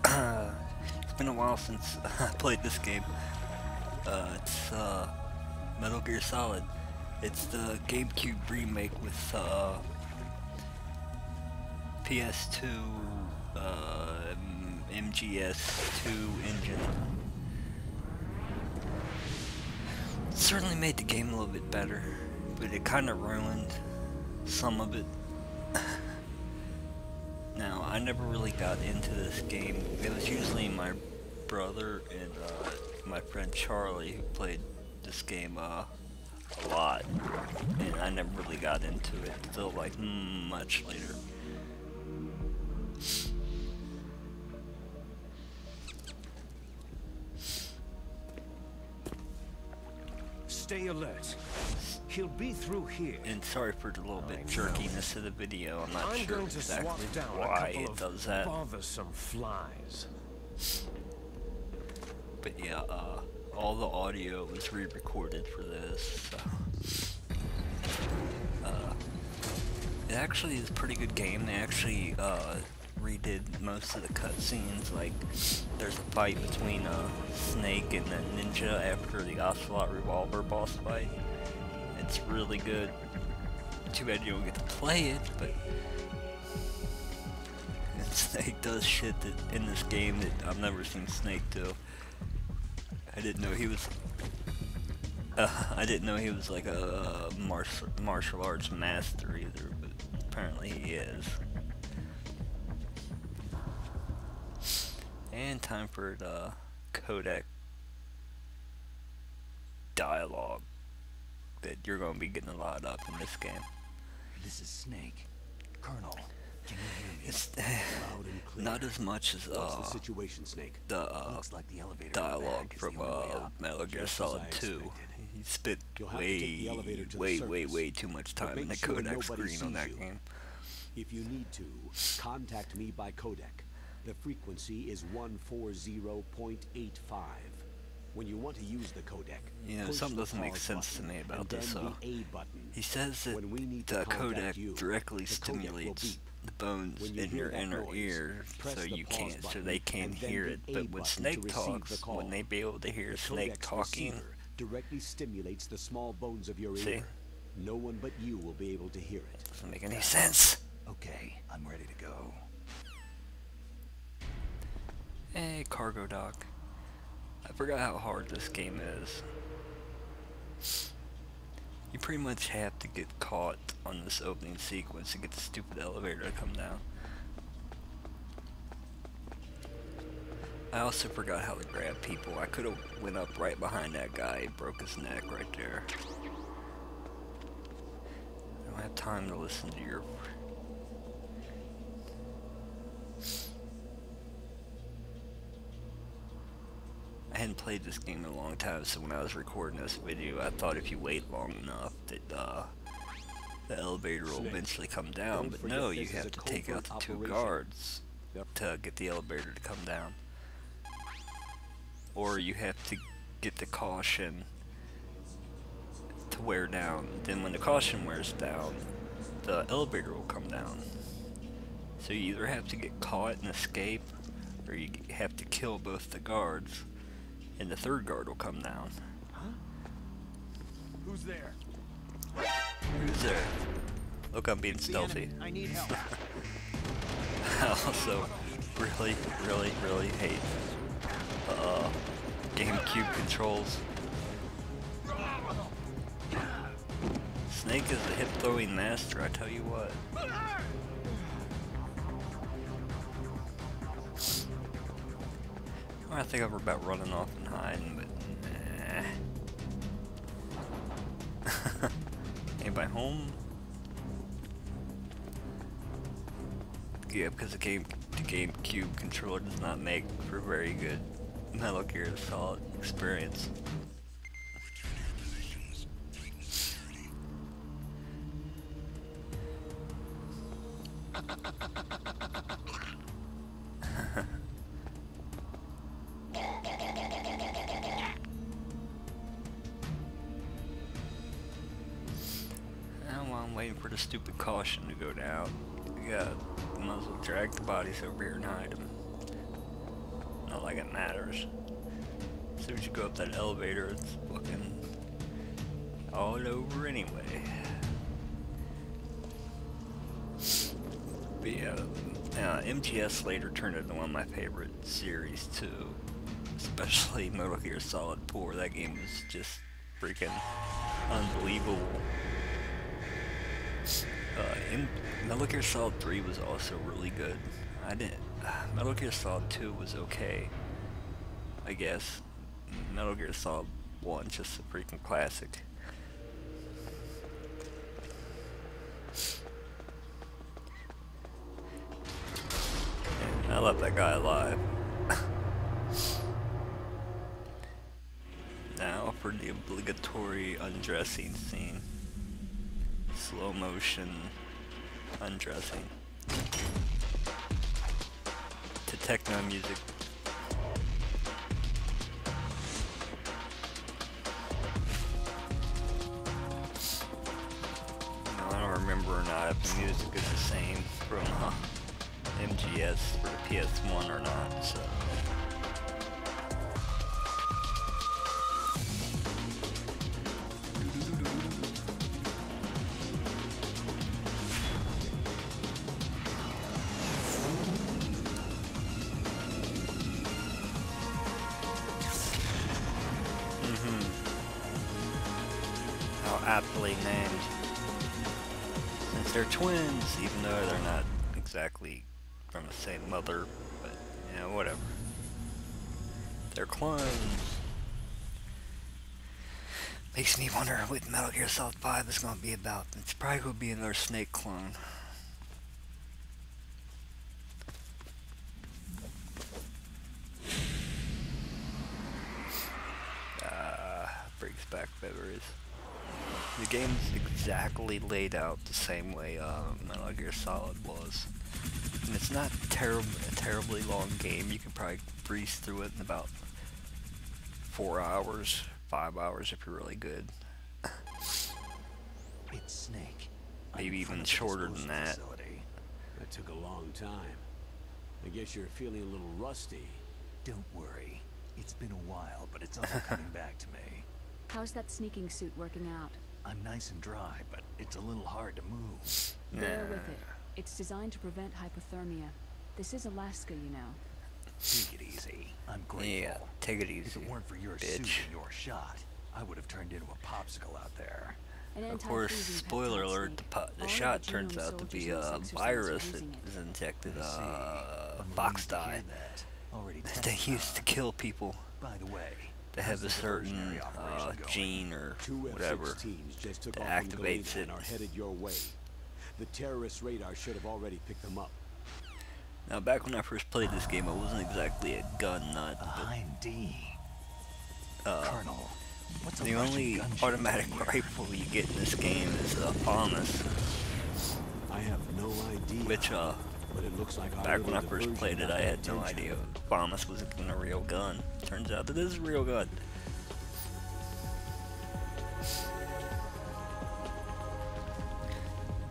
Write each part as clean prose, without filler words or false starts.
It's been a while since I played this game. It's Metal Gear Solid. It's the GameCube remake with PS2 MGS2 engine. It certainly made the game a little bit better, but it kind of ruined some of it. Now, I never really got into this game. It was usually my brother and my friend Charlie who played this game a lot, and I never really got into it until like much later. Stay alert. He'll be through here. And sorry for the little bit jerkiness of the video. I'm not sure going to exactly swat down why a couple it does that. Bothersome flies. But yeah, all the audio was re-recorded for this. So. It actually is a pretty good game. They actually redid most of the cutscenes. Like, there's a fight between Snake and the ninja after the Ocelot Revolver boss fight. It's really good. Too bad you don't get to play it, but Snake does shit that in this game that I've never seen Snake do. I didn't know he was. I didn't know he was like a martial arts master either, but apparently he is. And time for the codec dialogue that you're going to be getting a lot of in this game. This is Snake. Colonel, can you hear me? It's Loud and clear. not as much as What's the situation, Snake? the Looks like the elevator dialogue back is from the only way up. Metal Gear Just as Solid I 2. expected. He spent You'll have to take the elevator to the way surface. too much But time in the make sure codec nobody screen on sees that you. game. If you need to, contact me by codec. The frequency is 140.85. When you want to use the codec, You know, push something the doesn't make pause sense to button me about and this, then though. the A button. He says that When we need to the contact codec you, directly the codec will stimulates beep. the bones When you in hear your that inner noise, ear, press so the you pause can't, so button they can't and then hear the it. A But when button to Snake receive talks, the call. when they be able to hear The Snake codec's talking, receiver directly stimulates the small bones of your see? ear. No one but you will be able to hear it. Doesn't make any sense. Okay, I'm ready to go. Hey, cargo dock. I forgot how hard this game is. You pretty much have to get caught on this opening sequence to get the stupid elevator to come down. I also forgot how to grab people. I could have went up right behind that guy and broke his neck right there. I don't have time to listen to your... I hadn't played this game in a long time, so when I was recording this video, I thought if you wait long enough that the elevator will eventually come down, but no, you have to take out the two guards to get the elevator to come down. Or you have to get the caution to wear down. Then when the caution wears down, the elevator will come down. So you either have to get caught and escape, or you have to kill both the guards, and the third guard will come down. Huh? Who's there? Who's there? Look, I'm being stealthy. I need help. I also really hate GameCube controls. Snake is a hip-throwing master, I tell you what. I think I'm about running off and hiding, but nah. Anybody home? Yeah, because the GameCube controller does not make for a very good Metal Gear Solid experience. I'm waiting for the stupid caution to go down. We might as well drag the bodies over here and hide them. like it matters. As soon as you go up that elevator, it's fucking all over anyway. But yeah, MGS later turned into one of my favorite series too. Especially Metal Gear Solid 4. That game was just freaking unbelievable. Metal Gear Solid 3 was also really good. Metal Gear Solid 2 was okay, I guess. Metal Gear Solid 1 just a freaking classic. And I left that guy alive. Now for the obligatory undressing scene. Slow motion undressing. To techno music. Now, I don't remember or not if the music is the same from MGS for the PS1 or not, so. Aptly named, since they're twins, even though they're not exactly from the same mother, but yeah, whatever. They're clones. Makes me wonder what Metal Gear Solid 5 is going to be about. It's probably going to be another Snake clone. Brings back memories. The game's exactly laid out the same way Metal Gear Solid was. And it's not a terribly long game. You can probably breeze through it in about 4 hours, 5 hours if you're really good. It's Snake. Maybe even shorter than that. That took a long time. I guess you're feeling a little rusty. Don't worry. It's been a while, but it's all coming back to me. How's that sneaking suit working out? I'm nice and dry, but it's a little hard to move. Bear with it. It's designed to prevent hypothermia. This is Alaska, you know. Take it easy. I'm grateful. Yeah, take it easy, If it weren't for your bitch. suit and your shot, I would have turned into a popsicle out there. Of course, spoiler alert, the shot turns out to be a virus that is injected fox dye that they use to kill people By the way, that have a certain gene or whatever that activates it. Are headed your way. The terrorist radar should have already picked them up. Now, back when I first played this game, I wasn't exactly a gun nut, but Colonel, what's a the Russian only gunship automatic doing here? rifle you get in this game is FAMAS, I have no idea. which but it looks like back when I first played it, I had no idea FAMAS was even a real gun. Turns out that it is a real gun.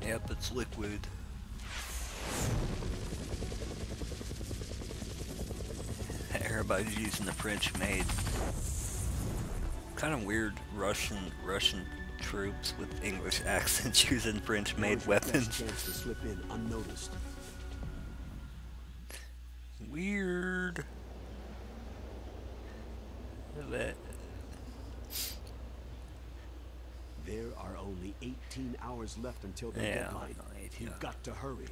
Yep, it's liquid. Everybody's using the French-made. Kind of weird Russian troops with English accents using French-made weapons. Chance to slip in unnoticed. Weird. That. There are only 18 hours left until the deadline. 18 You've got to hurry.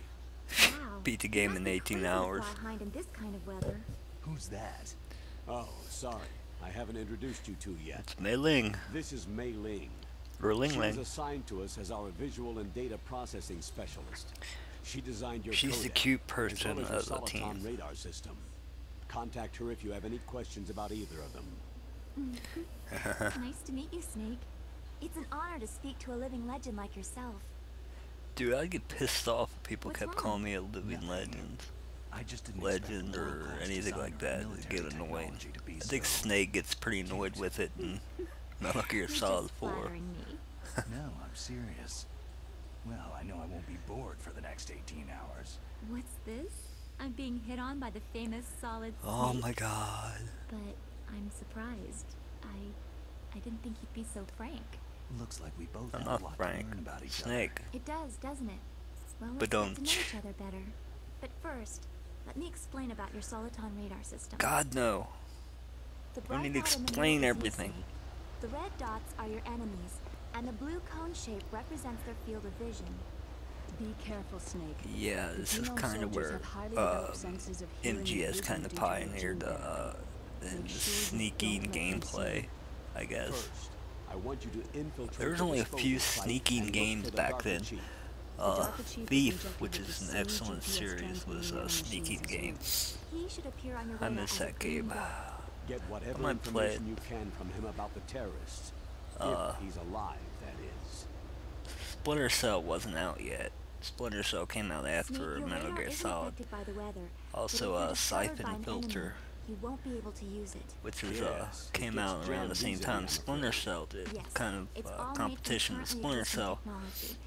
Wow. Beat the game in 18 hours. Behind in this kind of weather. Who's that? Oh, sorry. I haven't introduced you to yet. It's Mei Ling. This is Mei Ling. Or Ling She was Ling. assigned to us as our visual and data processing specialist. She designed your She's the codec, cute as well person as your of the Soliton team. radar system. Contact her if you have any questions about either of them. Nice to meet you, Snake. It's an honor to speak to a living legend like yourself. Dude, I'd get pissed off if people What's kept wrong? calling me a living legend. I just didn't Legend expect or Holocaust anything designer like of that. It'd military get annoying. technology to be I think so- Snake gets pretty annoyed with it in Metal Gear You're Solid just 4. flattering me. No, I'm serious. Well, I know I won't be bored for the next 18 hours. What's this? I'm being hit on by the famous Solid Snake. Oh my god. But I'm surprised. I didn't think you'd be so frank. Looks like we both I'm have not a lot Frank. to learn about each Snake. It does, doesn't it? Well, But let's get to don't. know each other better. But first, let me explain about your Soliton radar system. God no. The I need bright to dot in the explain middle is everything. Snake. The red dots are your enemies, and the blue cone shape represents their field of vision. Be careful, Snake. Yeah, The this is genome kind of soldiers where have highly developed senses of hearing and MGS vision kind of due to their pioneered gene data. the Make sure you sneaking don't let them see gameplay, you. First, I guess. I want you to infiltrate There was the only a disposal few site sneaking and look games for the back Dark then. Chief. DARPA chief Thief, was which injected with is the an same excellent GPS series, transmitting was a nanomachines sneaking as game. He should appear on your I radar miss as a that green game. dot. Get whatever might play it. information you can from him about the terrorists. Uh, If he's alive, that is. Splinter Cell wasn't out yet. Splinter Cell came out Snake, after your Metal radar Gear isn't Solid. affected by the weather, Also, but if you're discovered by Siphon an Filter, enemy, you won't be able to use it. which is Yes, it came gets out around the jammed same easily, time I'm Splinter afraid. Cell did. Yes, Kind it's of all made from competition with currently Splinter existing Cell. technology.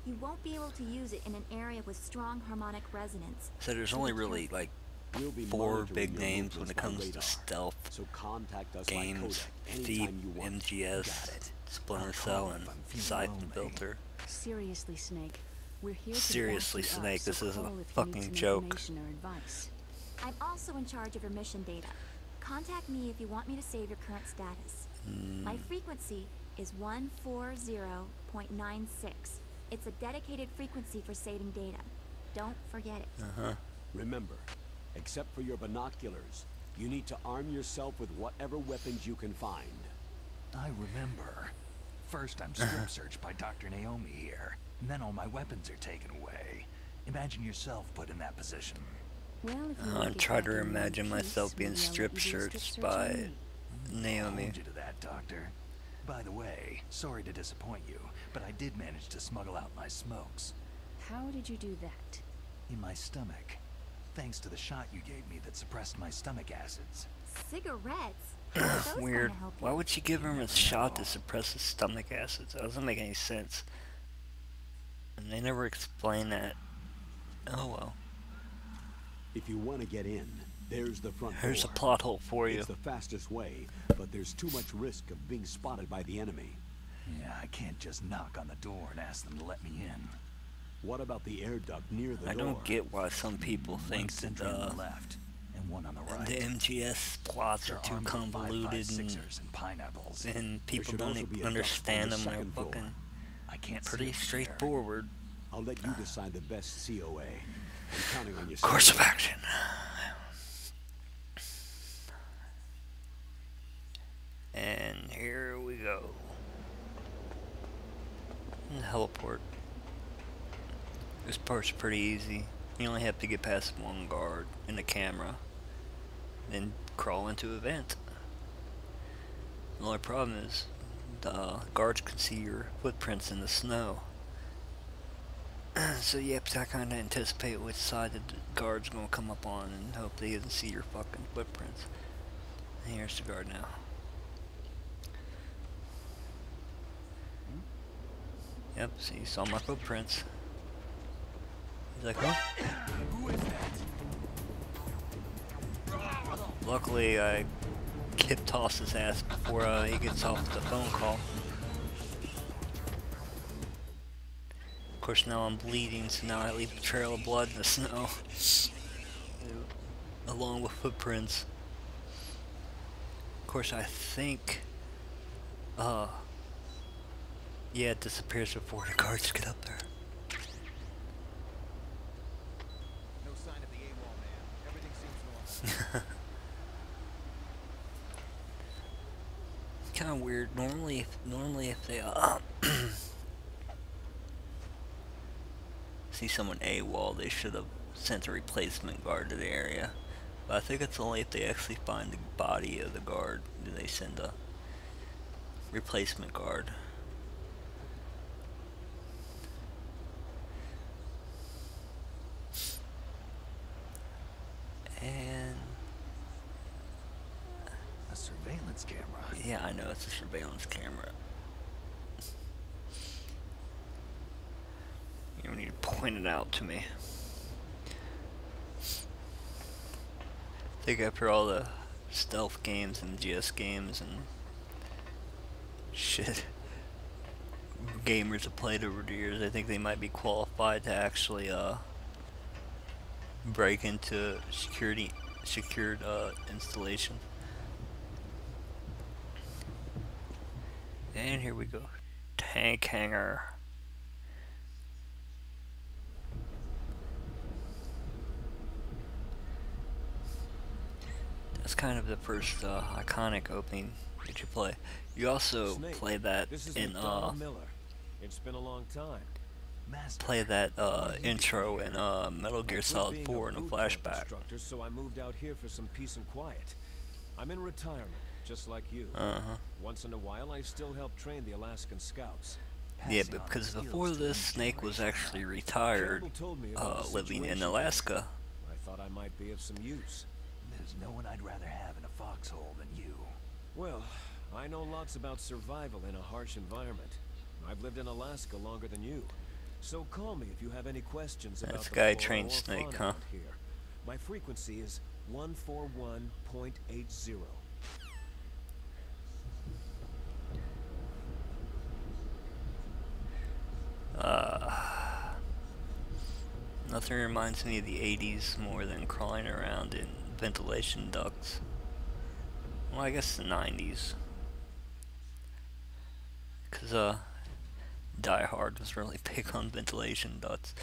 You won't be able to use it in an area with strong harmonic resonance. So there's So only be really careful. like We'll be 4 monitoring big your names when movements it by comes radar. to stealth So contact us by games: Kodak Thief, anytime you want. MGS, Got it. Splinter I'll Cell, call and if I'm feeling Siphon lonely. Filter. Seriously, Snake. We're here to Seriously, back you Snake, up, this so isn't a call if you need fucking some joke. information or advice. I'm also in charge of your mission data. Contact me if you want me to save your current status. My frequency is 140.96. It's a dedicated frequency for saving data. Don't forget it. Remember, except for your binoculars, you need to arm yourself with whatever weapons you can find. I remember. First, I'm strip searched by Dr. Naomi here, and then all my weapons are taken away. Imagine yourself put in that position. Well, if you I wanna get try back to in one imagine piece, myself being maybe I'll let strip you do a searched search by on me. Naomi. Hold you to that, Doctor. By the way, sorry to disappoint you, but I did manage to smuggle out my smokes. How did you do that? In my stomach. Thanks to the shot you gave me that suppressed my stomach acids. Cigarettes? How are those Weird. gonna help Why you? would she give him a shot to suppress his stomach acids? That doesn't make any sense. And they never explain that. Oh well. If you want to get in, there's the front Here's a door. plot hole for you. It's the fastest way, but there's too much risk of being spotted by the enemy. Yeah, I can't just knock on the door and ask them to let me in. What about the air duct near the I door? don't get why some people One think that sentry on the left and one on the right. the MGS plots are They're too armed with convoluted 5.56ers and pineapples. and people should don't also be a duct understand on the them. They're second floor. fucking I can't see pretty them from there. straightforward. I'll let you decide the best COA. I'm counting on you. Course of action. And here we go. Heliport. This part's pretty easy. You only have to get past one guard and the camera, then crawl into a vent. The only problem is the guards can see your footprints in the snow. So you have to kind of anticipate which side the guard's going to come up on and hope they doesn't see your fucking footprints. And here's the guard now. Yep, so you saw my footprints. He's like, huh? Who is that? Luckily, I kip toss his ass before he gets off the phone call. Of course, now I'm bleeding, so now I leave a trail of blood in the snow. Along with footprints. Of course, I think... yeah, it disappears before the guards get up there. No sign of the AWOL, man. Everything seems normal. Kind of weird. Normally if they see someone AWOL, they should have sent a replacement guard to the area. But I think it's only if they actually find the body of the guard do they send a replacement guard. And A surveillance camera. yeah, I know it's a surveillance camera. You don't need to point it out to me. I think after all the stealth games and GS games and shit gamers have played over the years, I think they might be qualified to actually break into secured installation. And here we go. Tank hangar. That's kind of the first iconic opening that you play. You also Snake, play that this is in McDonald Miller. It's been a long time. Master, play that intro in Metal Gear Quit Solid being 4 in a boot camp flashback. instructor, so I moved out here for some peace and quiet. I'm in retirement, just like you. Once in a while, I still help train the Alaskan Scouts. Yeah, but because before this, Snake was actually retired, Campbell told me about the living in situation. Alaska. I thought I might be of some use. there's no one I'd rather have in a foxhole than you. Well, I know lots about survival in a harsh environment. I've lived in Alaska longer than you. So call me if you have any questions about That's the guy flora trained or Snake, fauna huh? out here. My frequency is 141.80. Nothing reminds me of the 80s more than crawling around in ventilation ducts. Well, I guess the 90s. Because, Die Hard was really big on ventilation ducts.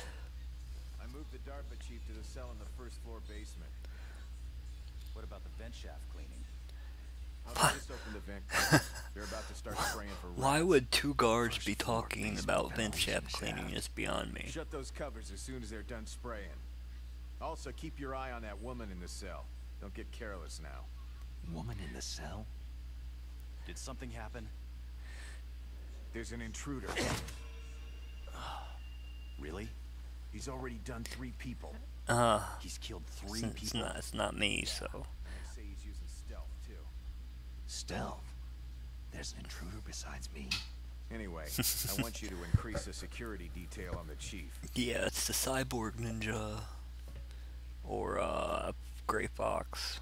I moved the DARPA chief to the cell in the first floor basement. What about the vent shaft cleaning? I'll just open the vent cleaners. They're about to start spraying for Why rats. would two guards be talking about vent shaft cleaning? It's beyond me. Shut those covers as soon as they're done spraying. Also, keep your eye on that woman in the cell. Don't get careless now. Woman in the cell? Did something happen? There's an intruder. Really? He's already done 3 people. He's killed 3 It's people. not me, so. They say he's using stealth, too. Stealth? There's an intruder besides me? Anyway, I want you to increase the security detail on the chief. Yeah, it's the cyborg ninja. Or, Gray Fox.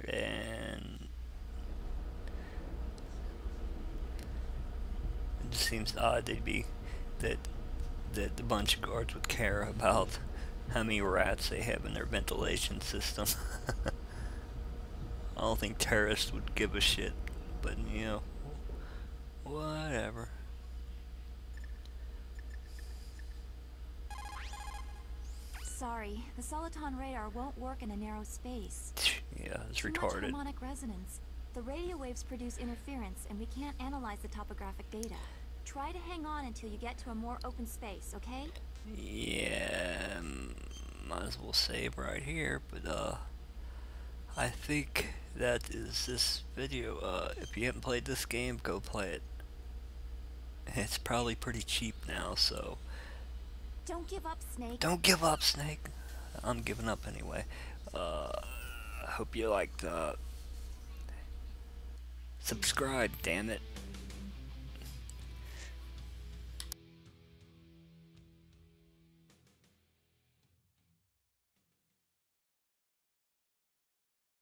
And it just seems odd that a bunch of guards would care about how many rats they have in their ventilation system. I don't think terrorists would give a shit, but you know, whatever. Sorry, the Soliton radar won't work in a narrow space. Yeah, it's Too much retarded. harmonic resonance. The radio waves produce interference, and we can't analyze the topographic data. Try to hang on until you get to a more open space, okay? Yeah, might as well save right here, but I think that is this video. If you haven't played this game, go play it. It's probably pretty cheap now, so Don't give up, Snake. don't give up, Snake. I'm giving up anyway. I hope you liked. Subscribe, damn it.